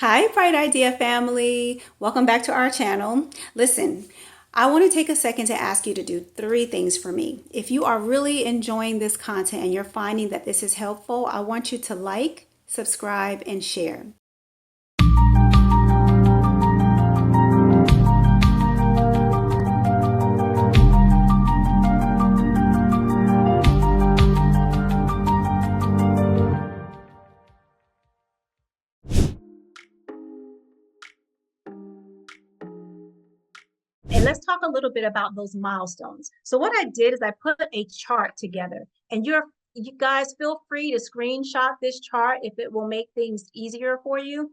Hi, Bright Idea family. Welcome back to our channel. Listen, I want to take a second to ask you to do three things for me. If you are really enjoying this content and you're finding that this is helpful, I want you to like, subscribe, and share. And let's talk a little bit about those milestones. So what I did is I put a chart together, and you guys feel free to screenshot this chart if it will make things easier for you,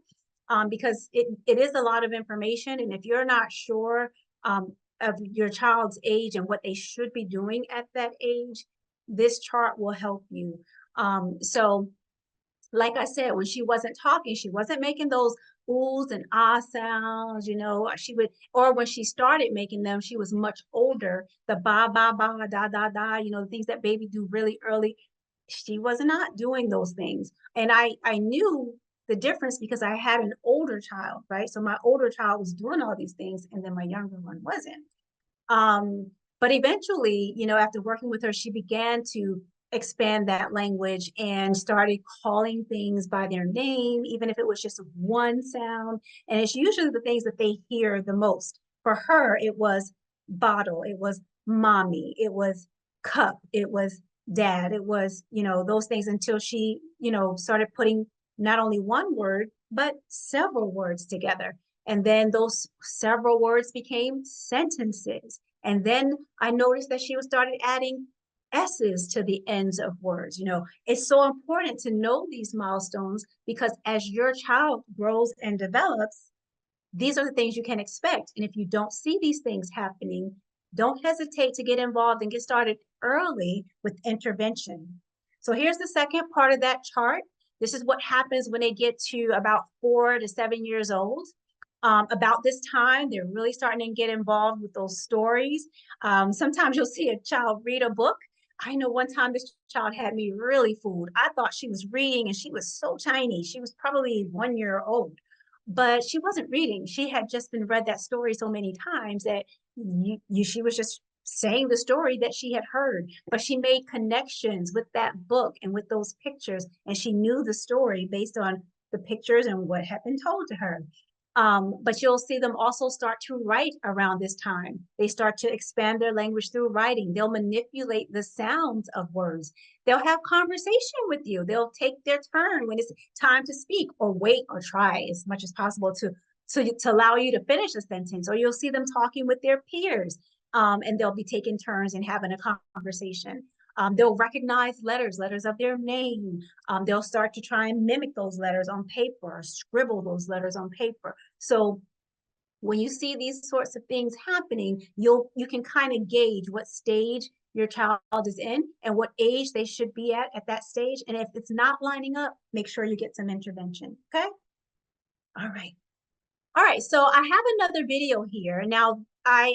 because it is a lot of information. And if you're not sure of your child's age and what they should be doing at that age, this chart will help you. So like I said, when she wasn't talking, she wasn't making those oohs and ah sounds, she would, or when she started making them, she was much older. The ba, ba, ba, da, da, da, the things that baby do really early. She was not doing those things. And I knew the difference because I had an older child, right? So my older child was doing all these things, and then my younger one wasn't. But eventually, after working with her, she began to expand that language and started calling things by their name, even if it was just one sound. And it's usually the things that they hear the most. For her, it was bottle, it was mommy, it was cup, it was dad, it was, those things until she, started putting not only one word, but several words together. And then those several words became sentences. And then I noticed that she started adding S's to the ends of words. It's so important to know these milestones because as your child grows and develops, these are the things you can expect. And if you don't see these things happening, don't hesitate to get involved and get started early with intervention. So here's the second part of that chart. This is what happens when they get to about 4 to 7 years old. About this time, they're really starting to get involved with those stories. Sometimes you'll see a child read a book. I know one time this child had me really fooled. I thought she was reading and she was so tiny. She was probably 1 year old, but she wasn't reading. She had just been read that story so many times that she was just saying the story that she had heard, but she made connections with that book and with those pictures, and she knew the story based on the pictures and what had been told to her. But you'll see them also start to write around this time. They start to expand their language through writing. They'll manipulate the sounds of words. They'll have conversation with you. They'll take their turn when it's time to speak, or wait, or try as much as possible to allow you to finish a sentence. Or you'll see them talking with their peers, and they'll be taking turns and having a conversation. They'll recognize letters of their name. They'll start to try and mimic those letters on paper, or scribble those letters on paper. So when you see these sorts of things happening, you can kind of gauge what stage your child is in and what age they should be at that stage. And if it's not lining up, make sure you get some intervention. Okay. All right. All right, so I have another video here. Now, I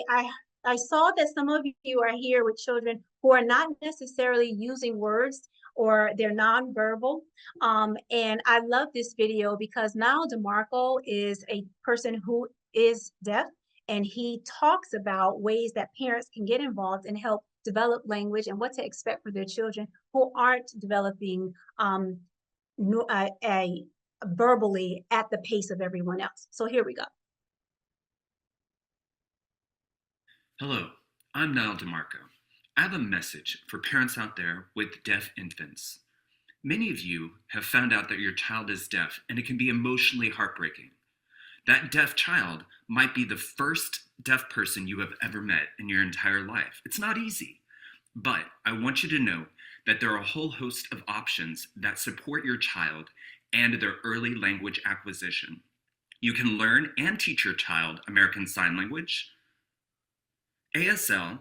saw that some of you are here with children who are not necessarily using words, or they're nonverbal. And I love this video because now DeMarco is a person who is deaf, and he talks about ways that parents can get involved and help develop language and what to expect for their children who aren't developing a verbally at the pace of everyone else. So here we go. Hello, I'm Niall DeMarco. I have a message for parents out there with deaf infants. Many of you have found out that your child is deaf, and it can be emotionally heartbreaking. That deaf child might be the first deaf person you have ever met in your entire life. It's not easy, but I want you to know that there are a whole host of options that support your child and their early language acquisition. You can learn and teach your child American Sign Language. ASL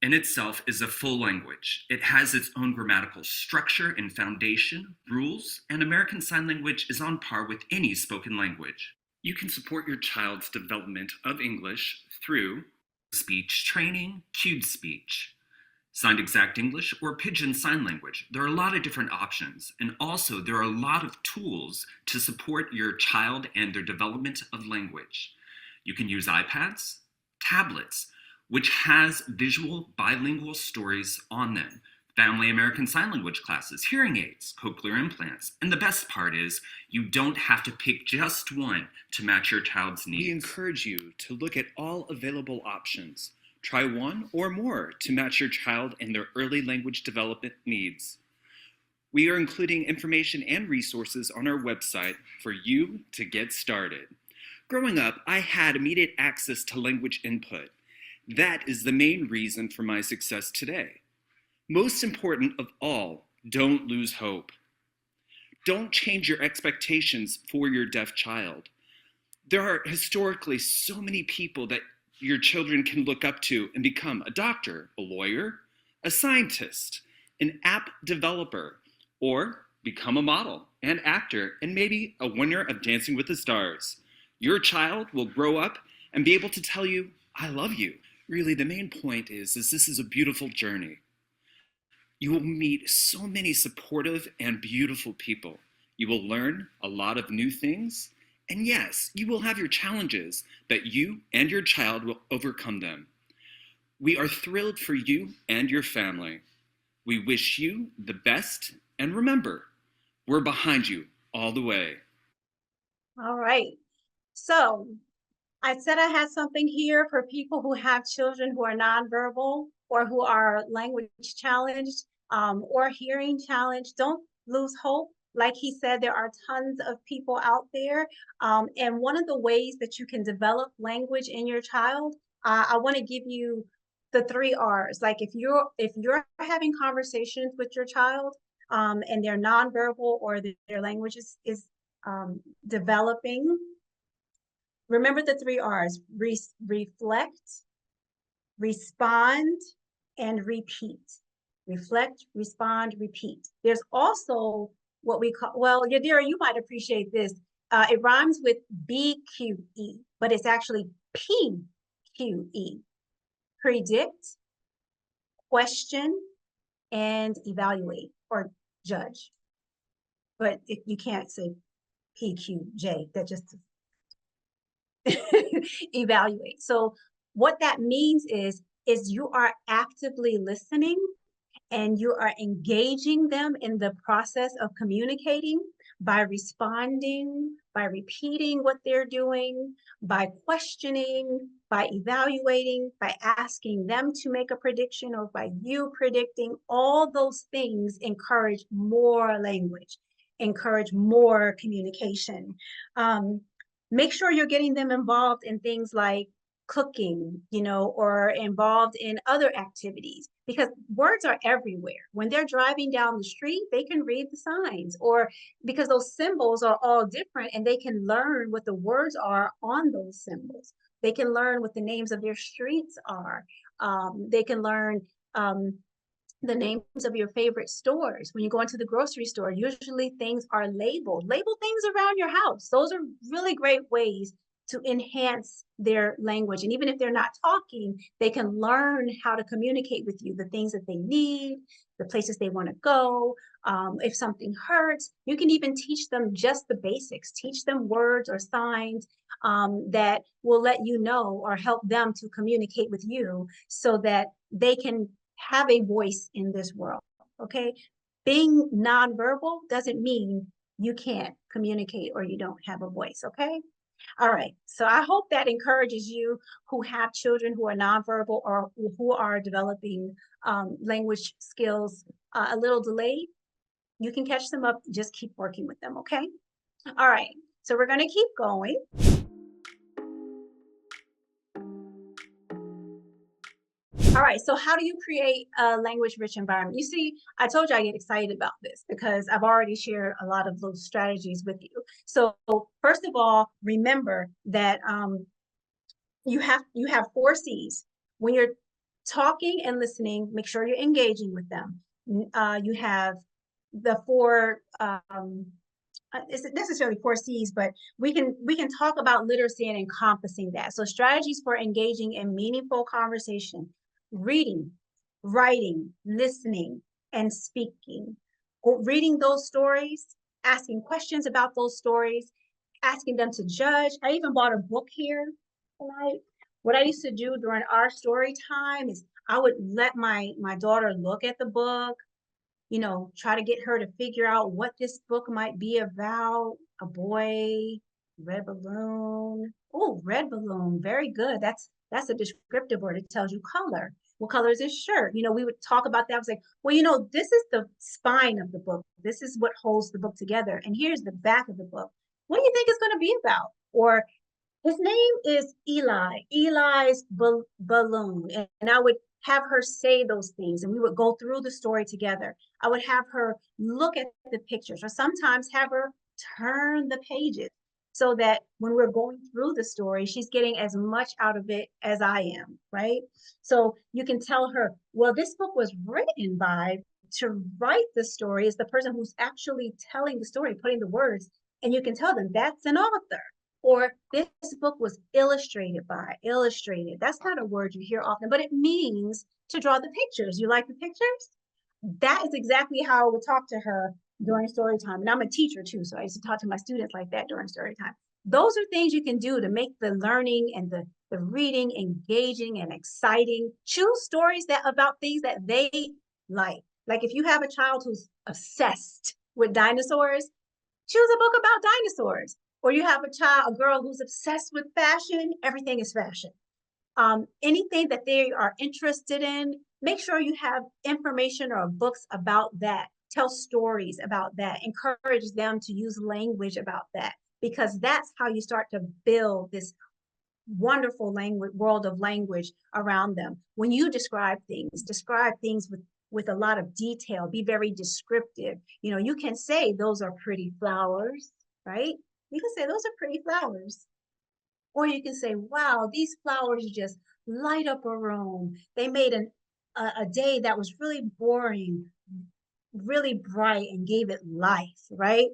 in itself is a full language. It has its own grammatical structure and foundation, rules, and American Sign Language is on par with any spoken language. You can support your child's development of English through speech training, cued speech, Signed Exact English, or Pidgin Sign Language. There are a lot of different options, and also there are a lot of tools to support your child and their development of language. You can use iPads, tablets, which has visual bilingual stories on them, Family American Sign Language classes, hearing aids, cochlear implants, and the best part is you don't have to pick just one to match your child's needs. We encourage you to look at all available options. Try one or more to match your child and their early language development needs. We are including information and resources on our website for you to get started. Growing up, I had immediate access to language input. That is the main reason for my success today. Most important of all, don't lose hope. Don't change your expectations for your deaf child. There are historically so many people that your children can look up to and become: a doctor, a lawyer, a scientist, an app developer, or become a model and actor and maybe a winner of Dancing with the Stars. Your child will grow up and be able to tell you, "I love you." Really, the main point is this is a beautiful journey. You will meet so many supportive and beautiful people. You will learn a lot of new things. And yes, you will have your challenges, but you and your child will overcome them. We are thrilled for you and your family. We wish you the best, and remember, we're behind you all the way. All right. So I said I had something here for people who have children who are nonverbal or who are language challenged or hearing challenged. Don't lose hope. Like he said, there are tons of people out there. And one of the ways that you can develop language in your child, I want to give you the 3 R's. Like if you're having conversations with your child and they're nonverbal or their language is developing, remember the 3 R's: reflect, respond, and repeat. Reflect, respond, repeat. There's also what we call, well, Yadira, you might appreciate this. It rhymes with BQE, but it's actually PQE. Predict, question, and evaluate or judge. But you can't say PQJ, that just evaluate. So what that means is you are actively listening and you are engaging them in the process of communicating by responding, by repeating what they're doing, by questioning, by evaluating, by asking them to make a prediction or by you predicting. All those things encourage more language, encourage more communication. Make sure you're getting them involved in things like cooking, or involved in other activities, because words are everywhere. When they're driving down the street, they can read the signs, or because those symbols are all different and they can learn what the words are on those symbols. They can learn what the names of their streets are. They can learn the names of your favorite stores. When you go into the grocery store, usually things are labeled. Label things around your house. Those are really great ways to enhance their language. And even if they're not talking, they can learn how to communicate with you, the things that they need, the places they want to go. If something hurts, you can even teach them just the basics. Teach them words or signs that will let you know or help them to communicate with you so that they can have a voice in this world, okay? Being nonverbal doesn't mean you can't communicate or you don't have a voice, okay? All right, so I hope that encourages you who have children who are nonverbal or who are developing language skills a little delayed. You can catch them up, just keep working with them, okay? All right, so we're gonna keep going. All right, so how do you create a language-rich environment? You see, I told you I get excited about this because I've already shared a lot of those strategies with you. So first of all, remember that you have 4 C's. When you're talking and listening, make sure you're engaging with them. You have the 4 isn't necessarily 4 C's, but we can talk about literacy and encompassing that. So strategies for engaging in meaningful conversation: reading, writing, listening, and speaking. Reading those stories, asking questions about those stories, asking them to judge. I even bought a book here tonight. What I used to do during our story time is I would let my daughter look at the book, try to get her to figure out what this book might be about. A boy, red balloon. Oh, red balloon, very good. That's a descriptive word. It tells you color. What color is his shirt? We would talk about that. I was like, well, this is the spine of the book. This is what holds the book together. And here's the back of the book. What do you think it's going to be about? Or his name is Eli, Eli's balloon. And I would have her say those things and we would go through the story together. I would have her look at the pictures or sometimes have her turn the pages so that when we're going through the story, she's getting as much out of it as I am, right? So you can tell her, well, this book was written by, to write the story is the person who's actually telling the story, putting the words, and you can tell them that's an author. Or this book was illustrated by, illustrated. That's not a word you hear often, but it means to draw the pictures. You like the pictures? That is exactly how I would talk to her during story time. And I'm a teacher too, so I used to talk to my students like that during story time. Those are things you can do to make the learning and the reading engaging and exciting. Choose stories that about things that they like. Like if you have a child who's obsessed with dinosaurs, choose a book about dinosaurs. Or you have a girl who's obsessed with fashion, everything is fashion. Anything that they are interested in, make sure you have information or books about that. Tell stories about that. Encourage them to use language about that, because that's how you start to build this wonderful language, world of language around them. When you describe things with a lot of detail, be very descriptive. You can say those are pretty flowers, right? You can say those are pretty flowers. Or you can say, wow, these flowers just light up a room. They made a day that was really boring, really bright and gave it life, right?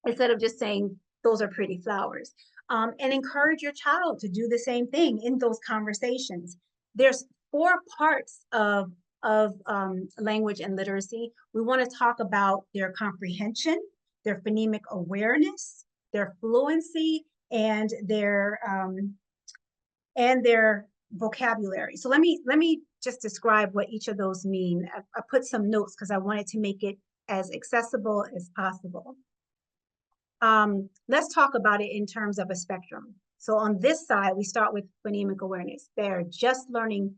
Instead of just saying, those are pretty flowers. And encourage your child to do the same thing in those conversations. There's 4 parts of language and literacy. We want to talk about their comprehension, their phonemic awareness, their fluency, and their vocabulary. So let me just describe what each of those mean. I put some notes because I wanted to make it as accessible as possible. Let's talk about it in terms of a spectrum. So on this side, we start with phonemic awareness. They're just learning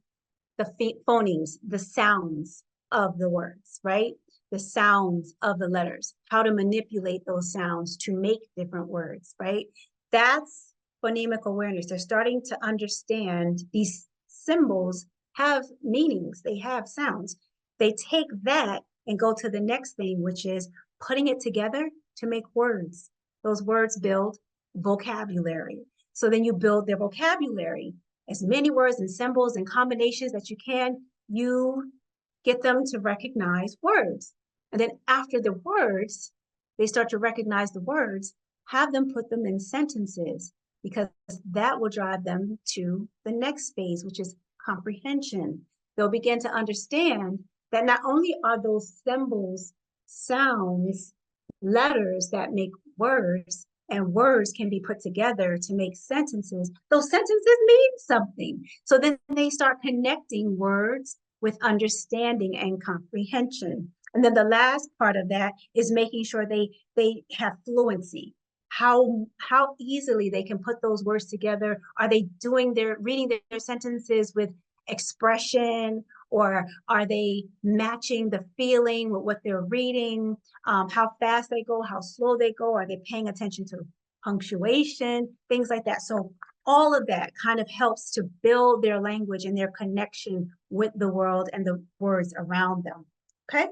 the phonemes, the sounds of the words, right? The sounds of the letters, how to manipulate those sounds to make different words, right? That's phonemic awareness. They're starting to understand these symbols have meanings, they have sounds. They take that and go to the next thing, which is putting it together to make words. Those words build vocabulary. So then you build their vocabulary, as many words and symbols and combinations that you can, you get them to recognize words. And then after the words, they start to recognize the words, have them put them in sentences, because that will drive them to the next phase, which is comprehension. They'll begin to understand that not only are those symbols, sounds, letters that make words, and words can be put together to make sentences, those sentences mean something. So then they start connecting words with understanding and comprehension. And then the last part of that is making sure they have fluency. How easily they can put those words together. Are they reading their sentences with expression, or are they matching the feeling with what they're reading? How fast they go, how slow they go, are they paying attention to punctuation, things like that. So all of that kind of helps to build their language and their connection with the world and the words around them. Okay.